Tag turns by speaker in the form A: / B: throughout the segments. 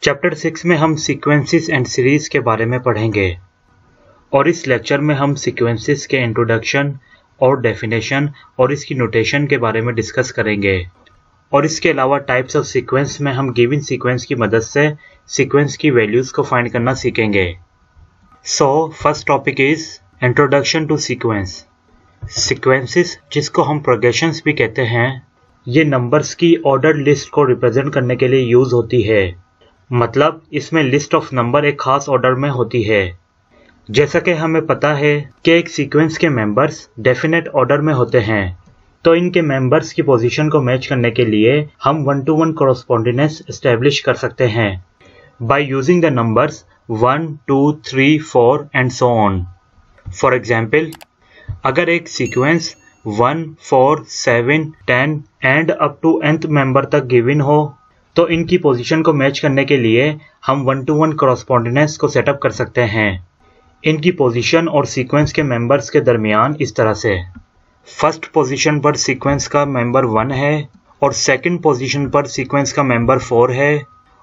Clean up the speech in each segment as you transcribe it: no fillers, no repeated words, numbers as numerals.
A: Chapter 6 में हम sequences and series के बारे में पढ़ेंगे और इस लेक्चर में हम सीक्वेंसेस के इंट्रोडक्शन और डेफिनेशन और इसकी नोटेशन के बारे में डिस्कस करेंगे और इसके अलावा टाइप्स ऑफ सीक्वेंस में हम गिवन सीक्वेंस की मदद से सीक्वेंस की वैल्यूज को फाइंड करना सीखेंगे। So first topic is introduction to sequence. Sequences, जिसको हम प्रोग्रेशंस भी कहते हैं, ये नंबर्स की ऑर्डर लिस्ट को रिप्रेजेंट करने के लिए यूज होती है। मतलब इसमें लिस्ट ऑफ नंबर एक खास ऑर्डर में होती है। जैसा कि हमें पता है कि एक सीक्वेंस के मेंबर्स डेफिनेट ऑर्डर में होते हैं, तो इनके मेंबर्स की पोजीशन को मैच करने के लिए हम 1-to-1 कॉरस्पॉन्डेंस एस्टेब्लिश कर सकते हैं by using the numbers 1, 2, 3, 4 and so on. For example, अगर एक sequence 1, 4, 7, 10 and up to nth member तक गिवन हो, तो इनकी पोजीशन को मैच करने के लिए हम 1-to-1 कॉरस्पॉन्डेंस को सेटअप कर सकते हैं इनकी पोजीशन और सीक्वेंस के मेंबर्स के दरमियान इस तरह से। फर्स्ट पोजीशन पर सीक्वेंस का मेंबर 1 है और सेकंड पोजीशन पर सीक्वेंस का मेंबर 4 है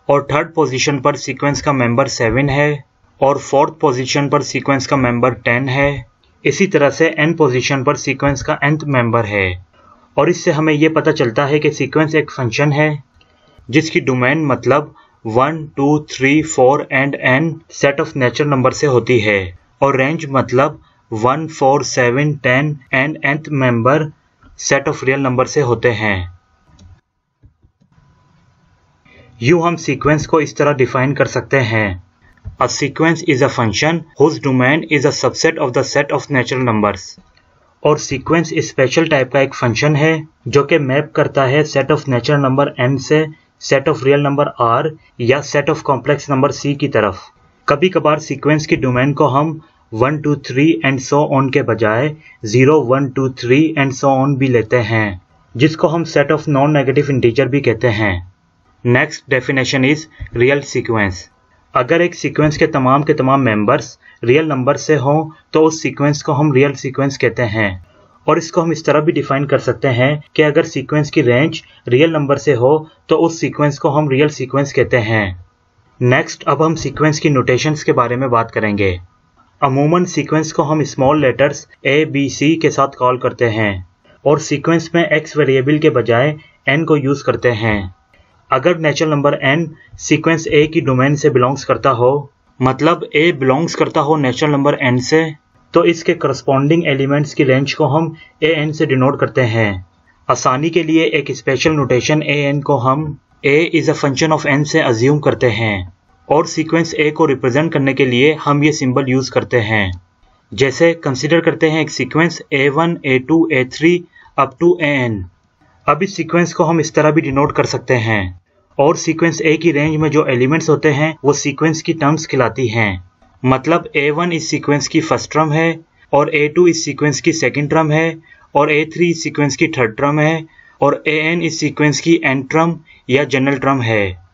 A: और थर्ड पोजीशन पर सीक्वेंस का मेंबर 7 है और फोर्थ पोजीशन पर सीक्वेंस का मेंबर 10 है। इसी तरह से n पोजीशन पर सीक्वेंस का nth मेंबर है। और इससे हमें यह पता चलता है कि सीक्वेंस एक फंक्शन है जिसकी डोमेन मतलब 1, 2, 3, 4 and n set of natural number से होती है और रेंज मतलब 1, 4, 7, 10 and nth member set of real number से होते हैं। यूं हम सीक्वेंस को इस तरह डिफाइन कर सकते हैं: a sequence is a function whose domain is a subset of the set of natural numbers. और सीक्वेंस स्पेशल टाइप का एक फंक्शन है जो कि मैप करता है set of natural number n से set of real number r या set of complex number c की तरफ। कभी कभार सीक्वेंस की डोमेन को हम 1, 2, 3 एंड सो ऑन के बजाय 0, 1, 2, 3 एंड सो ऑन भी लेते हैं, जिसको हम set of non negative integer भी कहते हैं। Next definition is real sequence. अगर एक सीक्वेंस के तमाम मेंबर्स रियल नंबर से हों तो उस सीक्वेंस को हम रियल सीक्वेंस कहते हैं। और इसको हम इस तरह भी डिफाइन कर सकते हैं कि अगर सीक्वेंस की रेंज रियल नंबर से हो तो उस सीक्वेंस को हम रियल सीक्वेंस कहते हैं। नेक्स्ट, अब हम सीक्वेंस की नोटेशंस के बारे में बात करेंगे। अमूमन सीक्वेंस को हम small letters a, b, c के साथ कॉल करते हैं और सीक्वेंस में x वेरिएबल के बजाय n को यूज करते हैं। अगर natural number n sequence a की डोमेन से बिलोंग्स करता हो, मतलब a बिलोंग्स करता हो नेचुरल नंबर n से, तो इसके करस्पॉन्डिंग एलिमेंट्स की रेंज को हम an से डिनोट करते हैं। आसानी के लिए एक स्पेशल नोटेशन an को हम a is a function of n से अज्यूम करते हैं और सीक्वेंस a को रिप्रेजेंट करने के लिए हम ये सिंबल यूज करते हैं। जैसे कंसीडर करते हैं एक sequence a1, a2, a3 up to an। अब इस सीक्वेंस को हम इस तरह भी डिनोट कर सकते हैं और सीक्वेंस a की रेंज में जो एलिमेंट्स होते हैं वो सीक्वेंस की टर्म्स कहलाती हैं। मतलब a1 इस सीक्वेंस की फर्स्ट टर्म है और a2 इस सीक्वेंस की सेकंड टर्म है और a3 इस सीक्वेंस की थर्ड टर्म है और an इस सीक्वेंस की n टर्म या जनरल टर्म है।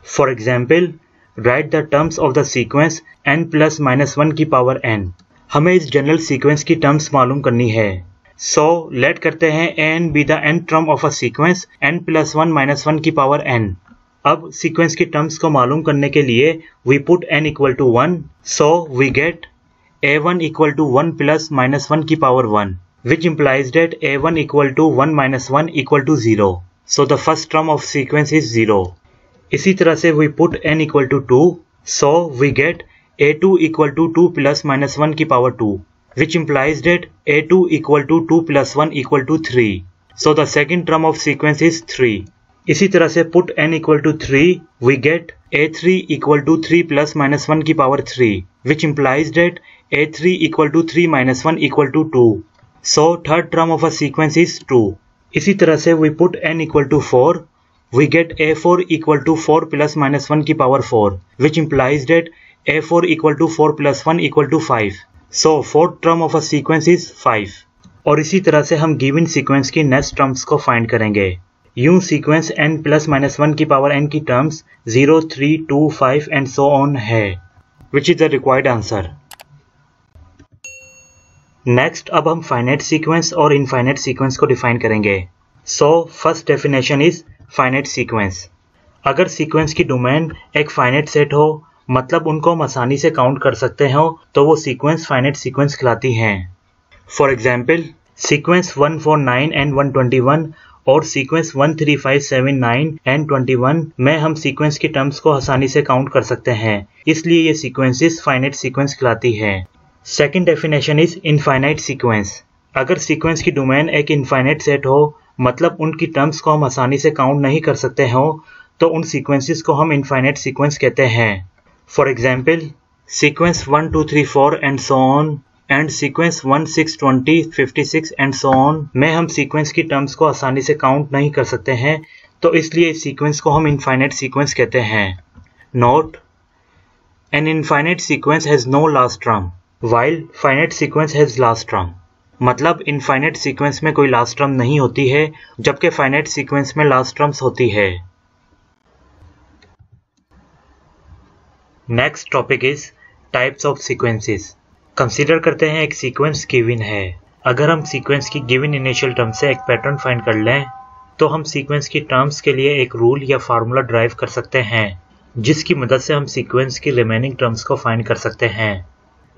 A: For example, right the terms of the sequence n + -1 की पावर n। हमें इस जनरल सीक्वेंस की टर्म्स मालूम करनी है। सो लेट करते हैं an be the n term of a sequence n + 1 - 1 की पावर n। अब सीक्वेंस की टर्म्स को मालूम करने के लिए we put n = 1, so we get a1 = 1 + -1 की power 1, which implies that a1 = 1 - 1 = 0. So the first term of sequence is 0. इसी तरह से we put n = 2, so we get a2 = 2 + -1 की power 2, which implies that a2 = 2 + 1 = 3. So the second term of sequence is 3. इसी तरह से put n = 3, we get a3 = 3 + -1 की power 3, which implies that a3 = 3 - 1 = 2. So third term of a sequence is 2. इसी तरह से we put n = 4, we get a4 = 4 + -1 की power 4, which implies that a4 = 4 + 1 = 5. So fourth term of a sequence is 5. और इसी तरह से हम गिवन सीक्वेंस की नेक्स्ट टर्म्स को फाइंड करेंगे। यूं सीक्वेंस n + -1 की पावर n की टर्म्स 0, 3, 2, 5 एंड सो ऑन है, which is the required answer. Next, अब हम फाइनाइट सीक्वेंस और इनफाइनाइट सीक्वेंस को डिफाइन करेंगे। So first definition is finite sequence. अगर सीक्वेंस की डोमेन एक फाइनाइट सेट हो, मतलब उनको हम आसानी से काउंट कर सकते हो, तो वो सीक्वेंस फाइनाइट सीक्वेंस कहलाती हैं। फॉर एग्जाम्पल, सीक्वेंस 149 एंड 121 और सीक्वेंस 13579 एंड 21 में हम सीक्वेंस की टर्म्स को आसानी से काउंट कर सकते हैं, इसलिए ये सीक्वेंसेस फाइनाइट सीक्वेंस कहलाती है। Second definition is infinite sequence. अगर सीक्वेंस की डोमेन एक इनफाइनाइट सेट हो, मतलब उनकी टर्म्स को हम आसानी से काउंट नहीं कर सकते हो, तो उन सीक्वेंसेस को हम इनफाइनाइट सीक्वेंस कहते हैं। For example, sequence 1 2 3 4 and so on and sequence 1 6 20 56 and so on में हम सीक्वेंस की टर्म्स को आसानी से काउंट नहीं कर सकते हैं, तो इसलिए इस सीक्वेंस को हम इनफाइनाइट सीक्वेंस कहते हैं। Note: an infinite sequence has no last term while finite sequence has last term. मतलब इनफाइनाइट सीक्वेंस में कोई लास्ट टर्म नहीं होती है, जबकि फाइनाइट सीक्वेंस में लास्ट टर्म्स होती है। Next topic is types of sequences. Consider करते हैं एक सीक्वेंस गिवन है। अगर हम सीक्वेंस की गिवन इनिशियल टर्म से एक पैटर्न फाइंड कर लें, तो हम सीक्वेंस की टर्म्स के लिए एक रूल या फार्मूला ड्राइव कर सकते हैं, जिसकी मदद से हम सीक्वेंस की रिमेनिंग टर्म्स को फाइंड कर सकते हैं।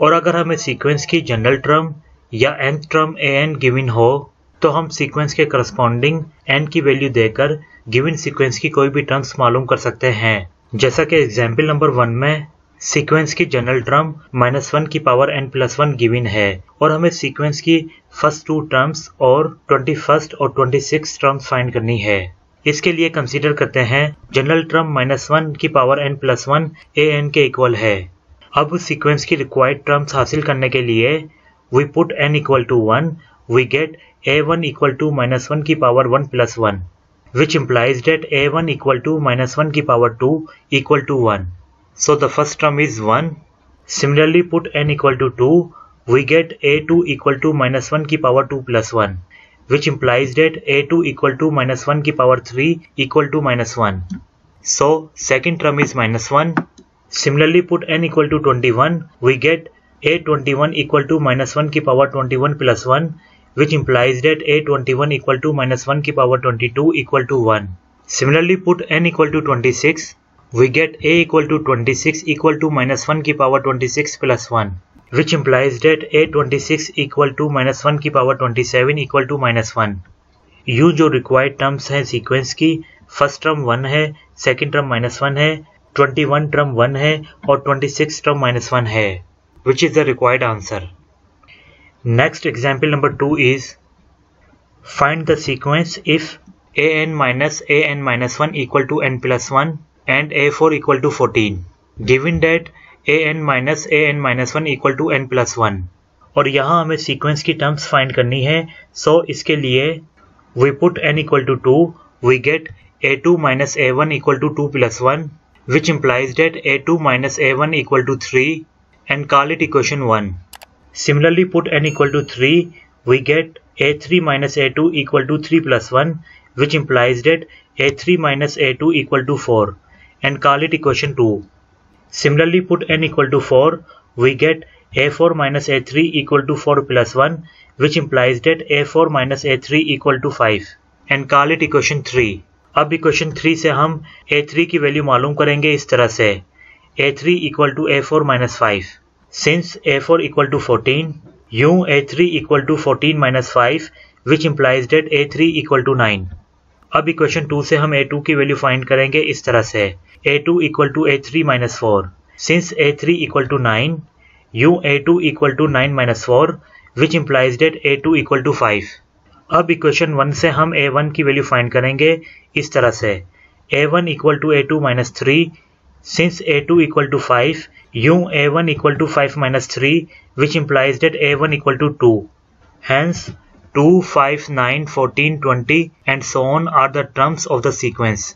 A: और अगर हमें सीक्वेंस की जनरल टर्म या nth टर्म an गिवन हो, तो हम सीक्वेंस के करस्पॉन्डिंग n की वैल्यू देकर गिवन सीक्वेंस की कोई भी टर्म्स मालूम कर सकते हैं। जैसा कि एग्जाम्पल नंबर 1 में सीक्वेंस की जनरल टर्म -1 की पावर n+1 गिवन है और हमें सीक्वेंस की फर्स्ट 2 टर्म्स और 21st और 26th टर्म्स फाइंड करनी है। इसके लिए कंसीडर करते हैं जनरल टर्म -1 की पावर n+1 an के इक्वल है। अब सीक्वेंस की रिक्वायर्ड टर्म्स हासिल करने के लिए we put n equal to 1, we get a1 equal to -1 की power 1+1, which implies that a1 equal to -1 की power 2 equal to 1. So the first term is 1. Similarly, put n equal to 2, we get a2 equal to -1 की power 2+1, which implies that a2 equal to -1 की power 3 equal to -1. So second term is -1. Similarly, put n equal to 21, we get a21 equal to -1 की power 21+1, which implies that a21 equal to -1 की power 22 equal to 1. Similarly, put n equal to 26, we get a equal to 26 equal to -1 की power 26+1, which implies that a26 equal to -1 की power 27 equal to -1. You जो required terms हैं sequence की, first term 1 है, second term -1 है, 21 term 1 है और 26 term -1 है, which is the required answer. Next example number 2 is find the sequence if an minus an minus 1 equal to n+1 and a4 equal to 14, given that an minus 1 equal to n+1. और यहाँ हमें sequence की terms find करनी है, सो इसके लिए we put n equal to 2, we get a2 minus a1 equal to 2+1, which implies that a2 minus a1 equal to 3, and call it equation 1. Similarly, put n equal to 3, we get a3 minus a2 equal to 3+1, which implies that a3 minus a2 equal to 4, and call it equation 2. Similarly, put n equal to 4, we get a4 minus a3 equal to 4+1, which implies that a4 minus a3 equal to 5, and call it equation 3. अब equation 3 से हम a3 की value मालूम करेंगे इस तरह से a3 equal to a4 minus 5. Since a4 equal to 14, u a3 equal to 14 minus 5, which implies that a3 equal to 9. अब equation 2 से हम a2 की वैल्यू फाइंड करेंगे इस तरह से a2 equal to a3 minus 4. Since a3 equal to 9, u a2 equal to 9 minus 4, which implies that a2 equal to 5. अब equation 1 से हम a1 की वैल्यू फाइंड करेंगे इस तरह से a1 equal to a2 minus 3. Since a2 equal to 5, u a1 equal to 5 minus 3, which implies that a1 equal to 2. Hence, 2, 5, 9, 14, 20 and so on are the terms of the sequence.